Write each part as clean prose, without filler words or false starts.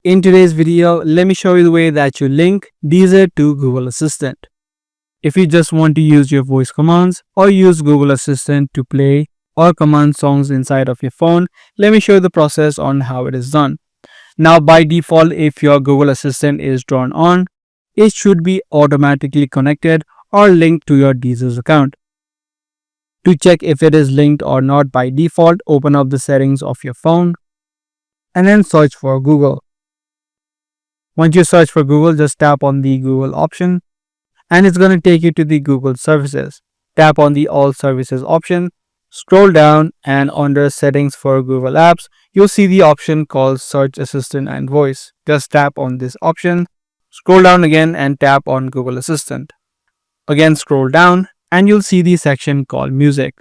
In today's video, let me show you the way that you link Deezer to Google Assistant. If you just want to use your voice commands or use Google Assistant to play or command songs inside of your phone, let me show you the process on how it is done. Now, by default, if your Google Assistant is drawn on, it should be automatically connected or linked to your Deezer's account. To check if it is linked or not, by default, open up the settings of your phone and then search for Google. Once you search for Google, just tap on the Google option and it's going to take you to the Google services. Tap on the All Services option, scroll down, and under Settings for Google Apps, you'll see the option called Search Assistant and Voice. Just tap on this option, scroll down again and tap on Google Assistant. Again, scroll down and you'll see the section called Music.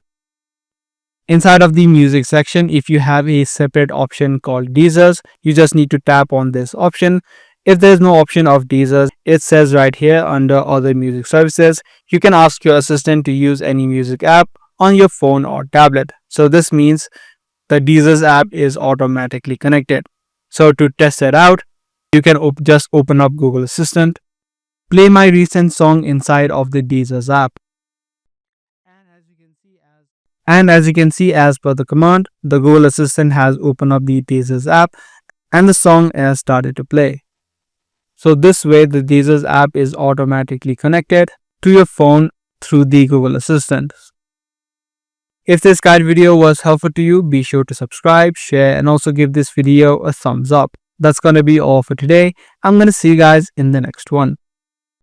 Inside of the Music section, if you have a separate option called Deezers, you just need to tap on this option. If there's no option of Deezer, it says right here under Other Music Services, you can ask your assistant to use any music app on your phone or tablet. So this means the Deezer's app is automatically connected. So to test it out, you can just open up Google Assistant, play my recent song inside of the Deezer's app. And as you can see, as per the command, the Google Assistant has opened up the Deezer's app and the song has started to play. So this way, the Deezer's app is automatically connected to your phone through the Google Assistant. If this guide video was helpful to you, be sure to subscribe, share, and also give this video a thumbs up. That's going to be all for today. I'm going to see you guys in the next one.